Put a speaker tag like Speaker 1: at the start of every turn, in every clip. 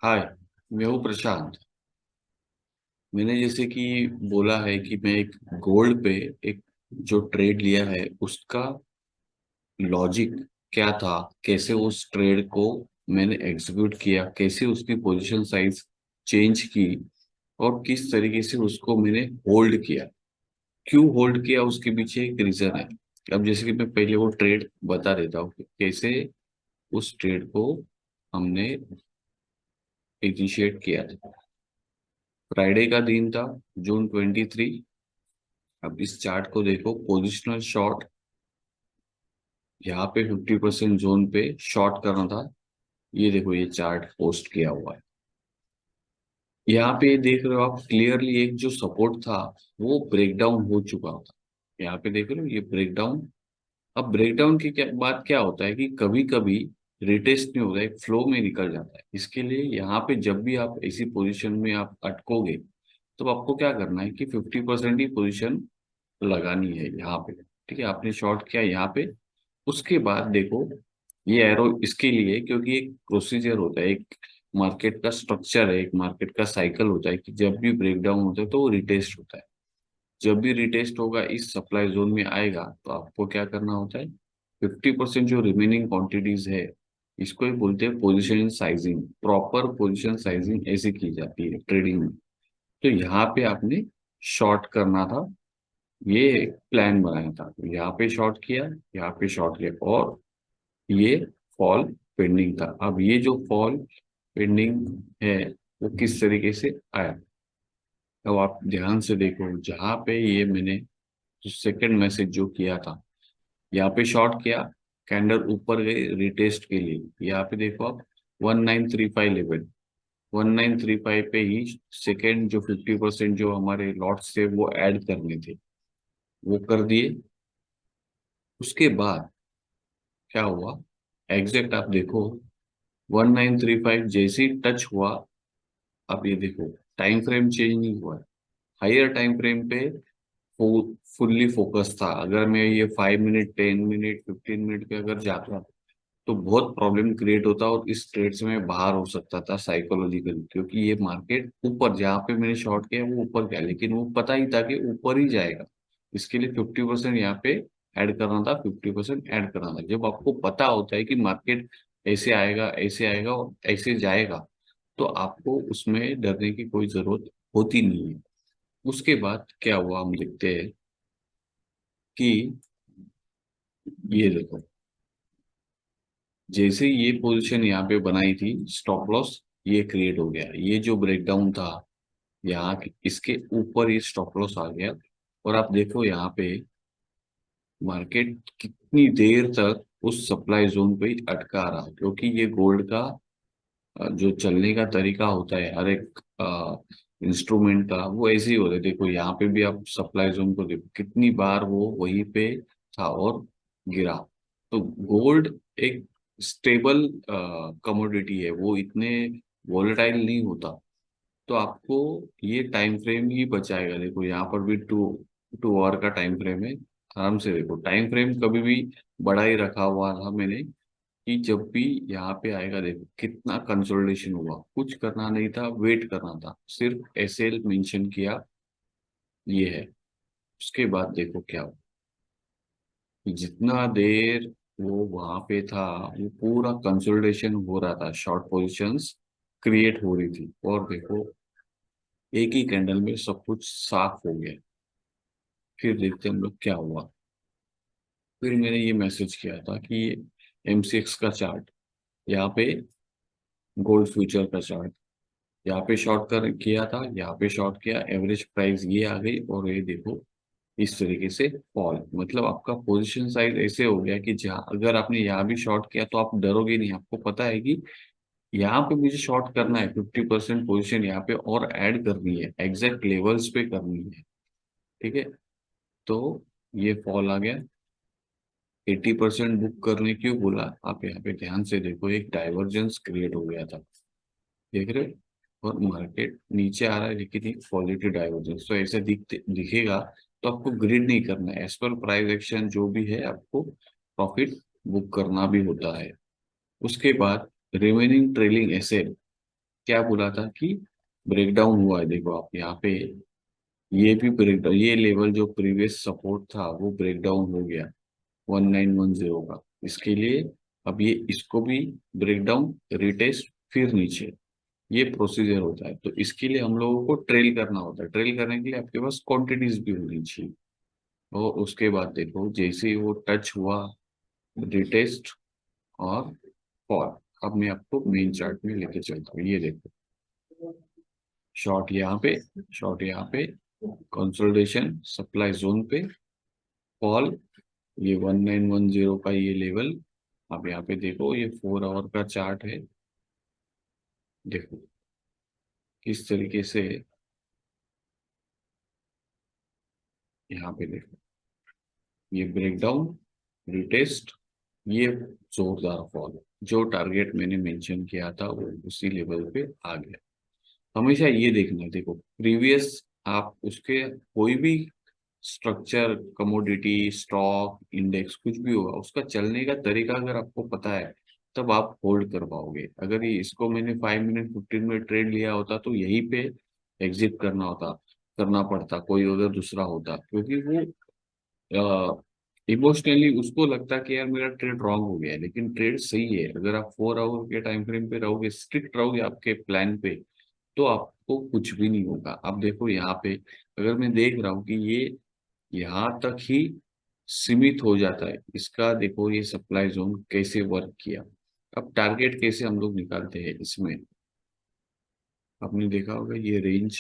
Speaker 1: हाय। मैं हूँ प्रशांत। मैंने जैसे कि बोला है कि मैं एक गोल्ड पे एक जो ट्रेड लिया है उसका लॉजिक क्या था, कैसे उस ट्रेड को मैंने एग्जीक्यूट किया, कैसे उसकी पोजीशन साइज चेंज की और किस तरीके से उसको मैंने होल्ड किया। क्यों होल्ड किया उसके पीछे एक रीजन है। अब जैसे कि मैं पहले वो ट्रेड बता देता हूँ कि कैसे उस ट्रेड को हमने इनिशिएट किया था। फ्राइडे का दिन था, जून 23। अब इस चार्ट को देखो, पोजिशनल शॉर्ट यहाँ पे 50% जोन पे शॉर्ट करना था। ये देखो, ये चार्ट पोस्ट किया हुआ है। यहाँ पे देख रहे हो आप क्लियरली, एक जो सपोर्ट था वो ब्रेक डाउन हो चुका था। यहाँ पे देख रहे हो ये ब्रेक डाउन। अब ब्रेकडाउन की क्या बात क्या होता है कि कभी कभी रिटेस्ट नहीं होता है, एक फ्लो में निकल जाता है। इसके लिए यहाँ पे जब भी आप ऐसी पोजीशन में आप अटकोगे तो आपको क्या करना है कि 50% ही पोजीशन लगानी है यहाँ पे। ठीक है, आपने शॉर्ट किया यहाँ पे। उसके बाद देखो, ये एरो इसके लिए, क्योंकि एक प्रोसीजर होता है, एक मार्केट का स्ट्रक्चर है, एक मार्केट का साइकिल होता है कि जब भी ब्रेकडाउन होता है तो वो रिटेस्ट होता है। जब भी रिटेस्ट होगा, इस सप्लाई जोन में आएगा तो आपको क्या करना होता है, 50% जो रिमेनिंग क्वांटिटीज है, इसको ही बोलते हैं position sizing. Proper position sizing ऐसे की जाती है ट्रेडिंग में। तो यहाँ पे आपने शॉर्ट करना था, ये प्लान बनाया था। तो यहाँ पे शॉर्ट किया, यहाँ पे शॉर्ट किया, और ये फॉल पेंडिंग था। अब ये जो फॉल पेंडिंग है वो किस तरीके से आया। अब आप ध्यान से देखो, जहां पे ये मैंने जो सेकंड मैसेज जो किया था, यहाँ पे शॉर्ट किया, कैंडल ऊपर गई रिटेस्ट के लिए। यहाँ पे देखो आप, 1935 लेवल, 1935 पे ही सेकंड जो 50% जो हमारे लॉट्स थे वो ऐड करने थे, वो कर दिए। उसके बाद क्या हुआ, एग्जैक्ट आप देखो, 1935 जैसे ही टच हुआ, अब ये देखो टाइम फ्रेम चेंज नहीं हुआ है। हायर टाइम फ्रेम पे फुल्ली फोकस था। अगर मैं ये 5 मिनट, 10 मिनट, 15 मिनट पे अगर जाता तो बहुत प्रॉब्लम क्रिएट होता और इस ट्रेड से मैं बाहर हो सकता था साइकोलॉजिकली, क्योंकि ये मार्केट ऊपर, जहाँ पे मैंने शॉर्ट किया वो ऊपर गया, लेकिन वो पता ही था कि ऊपर ही जाएगा। इसके लिए 50% यहाँ पे ऐड करना था, 50% ऐड करना था। जब आपको पता होता है कि मार्केट ऐसे आएगा और ऐसे जाएगा, तो आपको उसमें डरने की कोई जरूरत होती नहीं है। उसके बाद क्या हुआ हम देखते हैं कि ये देखो, जैसे ये पोजीशन यहाँ पे बनाई थी स्टॉप लॉस, ये क्रिएट हो गया। ये जो ब्रेकडाउन था यहाँ इसके ऊपर ये स्टॉप लॉस आ गया। और आप देखो यहाँ पे मार्केट कितनी देर तक उस सप्लाई जोन पे ही अटका रहा, क्योंकि ये गोल्ड का जो चलने का तरीका होता है हर एक इंस्ट्रूमेंट का, वो ऐसे ही होता है। देखो यहाँ पे भी आप सप्लाई जोन को देखो, कितनी बार वो वहीं पे था और गिरा। तो गोल्ड एक स्टेबल कमोडिटी है, वो इतने वॉलेटाइल नहीं होता। तो आपको ये टाइम फ्रेम ही बचाएगा। देखो यहाँ पर भी टू टू आवर का टाइम फ्रेम है। आराम से देखो, टाइम फ्रेम कभी भी बड़ा ही रखा हुआ था मैंने, कि जब भी यहाँ पे आएगा, देखो कितना कंसोलिडेशन हुआ। कुछ करना नहीं था, वेट करना था, सिर्फ एसएल मेंशन किया, ये है। उसके बाद देखो क्या हुआ, कि जितना देर वो वहां पे था, वो पूरा कंसोलिडेशन हो रहा था, शॉर्ट पोजीशंस क्रिएट हो रही थी। और देखो एक ही कैंडल में सब कुछ साफ हो गया। फिर देखते हैं हम लोग क्या हुआ। फिर मैंने ये मैसेज किया था कि एमसीएक्स का चार्ट, यहाँ पे गोल्ड फ्यूचर का चार्ट, यहाँ पे शॉर्ट कर किया था, यहाँ पे शॉर्ट किया, एवरेज प्राइस ये आ गई, और ये देखो इस तरीके से फॉल। मतलब आपका पोजीशन साइज ऐसे हो गया कि जहाँ अगर आपने यहाँ भी शॉर्ट किया तो आप डरोगे नहीं। आपको पता है कि यहाँ पे मुझे शॉर्ट करना है, 50% पोजीशन यहाँ पे और ऐड करनी है, एग्जैक्ट लेवल्स पे करनी है। ठीक है, तो ये फॉल आ गया। 80% बुक करने क्यों बोला, आप यहाँ पे ध्यान से देखो, एक डाइवर्जेंस क्रिएट हो गया था, देख रहे हो? और मार्केट नीचे आ रहा है लेकिन एक पॉजिटिव डाइवर्जेंस, तो ऐसे दिखेगा। तो आपको ग्रीड नहीं करना है, एज पर प्राइस एक्शन जो भी है आपको प्रॉफिट बुक करना भी होता है। उसके बाद रिमेनिंग ट्रेलिंग एसेट, क्या बोला था कि ब्रेकडाउन हुआ है। देखो आप यहाँ पे, ये भी ब्रेकडाउन, ये लेवल जो प्रीवियस सपोर्ट था वो ब्रेकडाउन हो गया 1910 का। इसके लिए अब ये इसको भी ब्रेकडाउन, रिटेस्ट, फिर नीचे, ये प्रोसीजर होता है। तो इसके लिए हम लोगों को ट्रेल करना होता है। ट्रेल करने के लिए आपके पास क्वांटिटीज भी होनी चाहिए। और उसके बाद देखो जैसे ही वो टच हुआ रिटेस्ट और फॉल। अब मैं आपको मेन चार्ट में लेके चलता हूँ। ये देखो, शॉर्ट यहाँ पे, शॉर्ट यहाँ पे, कंसोलिडेशन सप्लाई जोन पे, फॉल, ये 1910 का ये लेवल। अब यहाँ पे देखो ये 4 आवर का चार्ट है। देखो किस तरीके से, यहाँ पे देखो ये ब्रेकडाउन, रिटेस्ट, ये जोरदार फॉल। जो टारगेट मैंने मेंशन किया था वो उसी लेवल पे आ गया। हमेशा ये देखना है। देखो प्रीवियस, आप उसके कोई भी स्ट्रक्चर, कमोडिटी, स्टॉक, इंडेक्स, कुछ भी होगा, उसका चलने का तरीका अगर आपको पता है तब आप होल्ड कर पाओगे। अगर ये इसको मैंने 5 मिनट 15 मिनट ट्रेड लिया होता तो यहीं पे एग्जिट करना पड़ता, कोई अगर दूसरा होता, क्योंकि वो इमोशनली उसको लगता कि यार मेरा ट्रेड रॉन्ग हो गया है। लेकिन ट्रेड सही है। अगर आप 4 आवर के टाइम फ्रेम पे रहोगे, स्ट्रिक्ट रहोगे आपके प्लान पे, तो आपको कुछ भी नहीं होगा। अब देखो यहाँ पे, अगर मैं देख रहा हूँ कि ये यहाँ तक ही सीमित हो जाता है, इसका देखो ये सप्लाई जोन कैसे वर्क किया। अब टारगेट कैसे हम लोग निकालते हैं इसमें, आपने देखा होगा ये रेंज,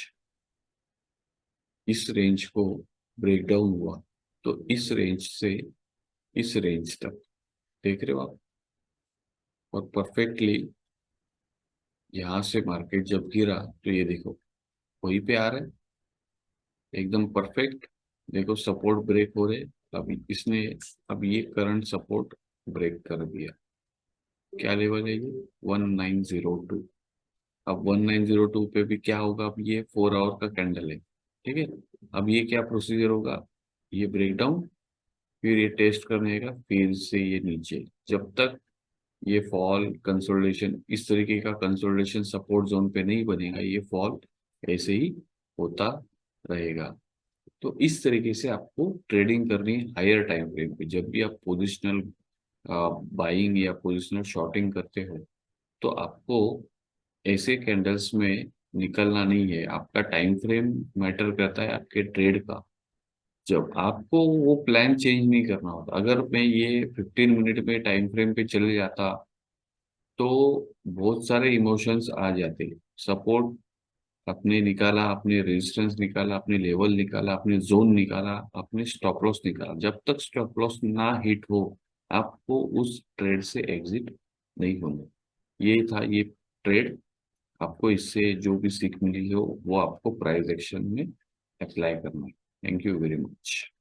Speaker 1: इस रेंज को ब्रेक डाउन हुआ तो इस रेंज से इस रेंज तक, देख रहे हो आप, और परफेक्टली यहाँ से मार्केट जब गिरा तो ये देखो वहीं पे आ रहा है, एकदम परफेक्ट। देखो सपोर्ट ब्रेक हो रहे, अभी इसने, अब ये करंट सपोर्ट ब्रेक कर दिया। क्या लेवल है ये, 1902। अब 1902 पे भी क्या होगा, अब ये 4 आवर का कैंडल है, ठीक है। अब ये क्या प्रोसीजर होगा, ये ब्रेक डाउन, फिर ये टेस्ट करने का, फिर से ये नीचे, जब तक ये फॉल कंसोलिडेशन, इस तरीके का कंसोलिडेशन सपोर्ट जोन पे नहीं बनेगा, ये फॉल ऐसे ही होता रहेगा। तो इस तरीके से आपको ट्रेडिंग करनी है हायर टाइम फ्रेम पे। जब भी आप पोजिशनल बाइंग या पोजिशनल शॉर्टिंग करते हो तो आपको ऐसे कैंडल्स में निकलना नहीं है। आपका टाइम फ्रेम मैटर करता है आपके ट्रेड का। जब आपको वो प्लान चेंज नहीं करना होता। अगर मैं ये 15 मिनट में टाइम फ्रेम पे चले जाता तो बहुत सारे इमोशंस आ जाते। सपोर्ट आपने निकाला, आपने रेजिस्टेंस निकाला, आपने लेवल निकाला, आपने जोन निकाला, आपने स्टॉप लॉस निकाला, जब तक स्टॉप लॉस ना हिट हो आपको उस ट्रेड से एग्जिट नहीं होना। ये था ये ट्रेड। आपको इससे जो भी सीख मिली हो वो आपको प्राइस एक्शन में अप्लाई करना है। Thank you very much.